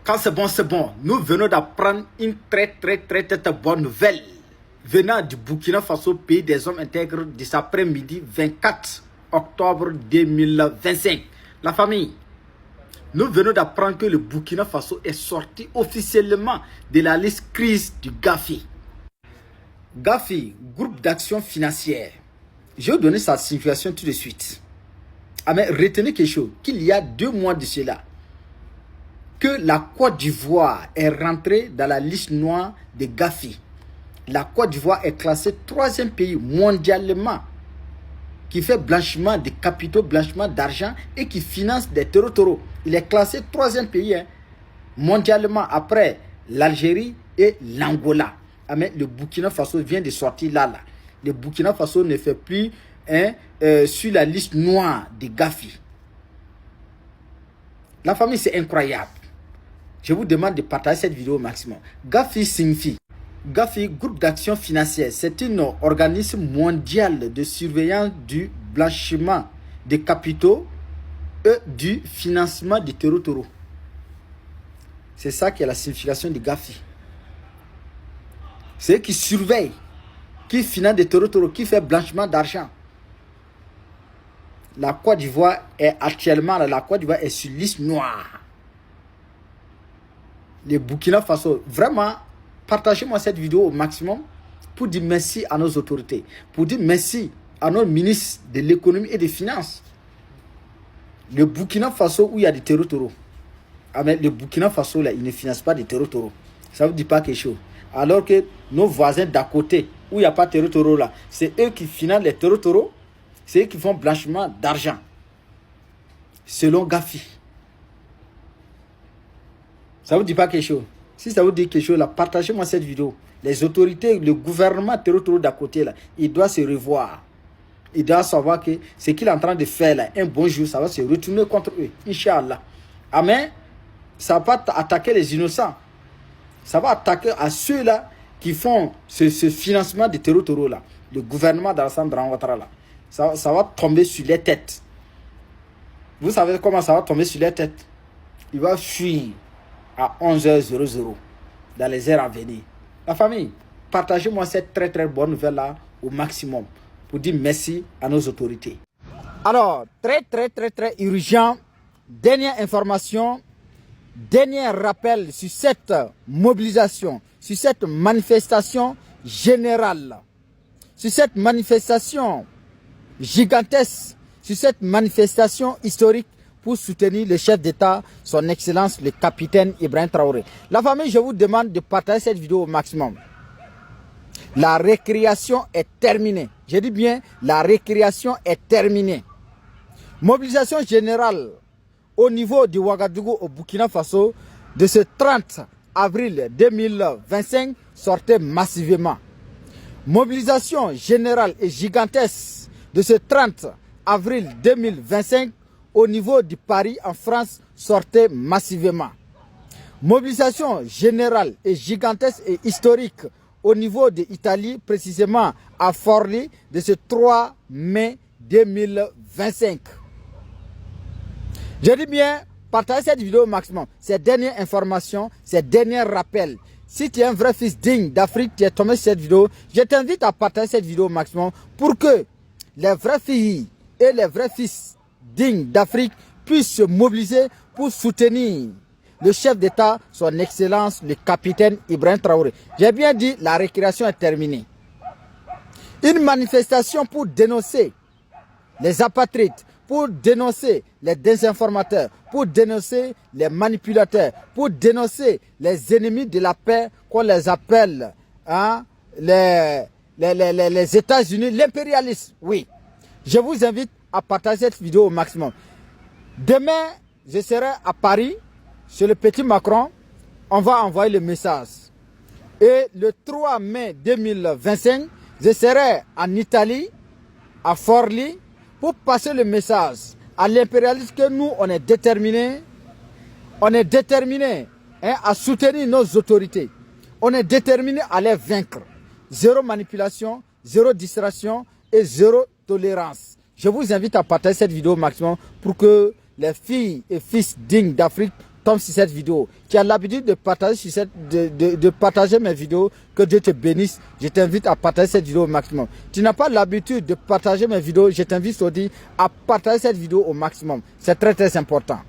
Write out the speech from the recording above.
Quand c'est bon, c'est bon. Nous venons d'apprendre une très bonne nouvelle. Venant du Burkina Faso, pays des hommes intègres, de cet après-midi 24 octobre 2025. La famille, nous venons d'apprendre que le Burkina Faso est sorti officiellement de la liste crise du GAFI. GAFI, groupe d'action financière. Je vais vous donner sa signification tout de suite. Mais retenez quelque chose, qu'il y a 2 mois de cela, que la Côte d'Ivoire est rentrée dans la liste noire des GAFI. La Côte d'Ivoire est classée 3e pays mondialement qui fait blanchiment de capitaux, blanchiment d'argent et qui finance des terreaux. Il est classé 3e pays mondialement après l'Algérie et l'Angola. Mais le Burkina Faso vient de sortir là. Le Burkina Faso ne fait plus sur la liste noire des GAFI. La famille, c'est incroyable. Je vous demande de partager cette vidéo au maximum. GAFI signifie GAFI, groupe d'action financière. C'est un organisme mondial de surveillance du blanchiment des capitaux et du financement des terreaux. C'est ça qui est la signification de GAFI. C'est eux qui surveillent, qui finance des terreaux, qui fait blanchiment d'argent. La Côte d'Ivoire est actuellement, la Côte d'Ivoire est sur liste noire. Le Burkina Faso, vraiment, partagez-moi cette vidéo au maximum pour dire merci à nos autorités, pour dire merci à nos ministres de l'économie et des finances. Le Burkina Faso où il y a des terreaux, mais le Burkina Faso là, il ne finance pas des terreaux. Ça ne vous dit pas quelque chose. Alors que nos voisins d'à côté où il n'y a pas de terreaux là, c'est eux qui financent les terreaux, c'est eux qui font blanchiment d'argent. Selon GAFI. Ça ne vous dit pas quelque chose? Si ça vous dit quelque chose, là, partagez-moi cette vidéo. Les autorités, le gouvernement terreau d'à côté, là, il doit se revoir. Il doit savoir que ce qu'il est en train de faire, là, un bon jour, ça va se retourner contre eux. Inch'Allah. Amen. Ça ne va pas attaquer les innocents. Ça va attaquer à ceux-là qui font ce financement de terreau là. Le gouvernement d'Alassane Ouattara, là. Ça va tomber sur les têtes. Vous savez comment ça va tomber sur les têtes? Il va fuir à 11h00 dans les heures à venir. La famille, partagez-moi cette très bonne nouvelle-là au maximum pour dire merci à nos autorités. Alors, très urgent, dernière information, dernier rappel sur cette mobilisation, sur cette manifestation générale, sur cette manifestation gigantesque, sur cette manifestation historique pour soutenir le chef d'État, son Excellence, le capitaine Ibrahim Traoré. La famille, je vous demande de partager cette vidéo au maximum. La récréation est terminée. Je dis bien, la récréation est terminée. Mobilisation générale au niveau du Ouagadougou au Burkina Faso de ce 30 avril 2025 sortait massivement. Mobilisation générale et gigantesque de ce 30 avril 2025 au niveau du Paris en France sortait massivement. Mobilisation générale et gigantesque et historique au niveau de l'Italie, précisément à Forlì, de ce 3 mai 2025. Je dis bien, partagez cette vidéo au maximum. Ces dernières informations, ces derniers rappels. Si tu es un vrai fils digne d'Afrique, tu es tombé sur cette vidéo, je t'invite à partager cette vidéo au maximum pour que les vraies filles et les vrais fils dignes d'Afrique puissent se mobiliser pour soutenir le chef d'État, son Excellence, le capitaine Ibrahim Traoré. J'ai bien dit, la récréation est terminée. Une manifestation pour dénoncer les apatrides, pour dénoncer les désinformateurs, pour dénoncer les manipulateurs, pour dénoncer les ennemis de la paix qu'on les appelle hein, les États-Unis, l'impérialisme. Oui, je vous invite à partager cette vidéo au maximum. Demain, je serai à Paris, chez le petit Macron. On va envoyer le message. Et le 3 mai 2025, je serai en Italie, à Forlì, pour passer le message à l'impérialisme que nous, on est déterminés hein, à soutenir nos autorités. On est déterminés à les vaincre. Zéro manipulation, zéro distraction et zéro tolérance. Je vous invite à partager cette vidéo au maximum pour que les filles et fils dignes d'Afrique tombes sur cette vidéo, tu as l'habitude de partager, de partager mes vidéos, que Dieu te bénisse, je t'invite à partager cette vidéo au maximum. Tu n'as pas l'habitude de partager mes vidéos, je t'invite aussi à partager cette vidéo au maximum. C'est très très important.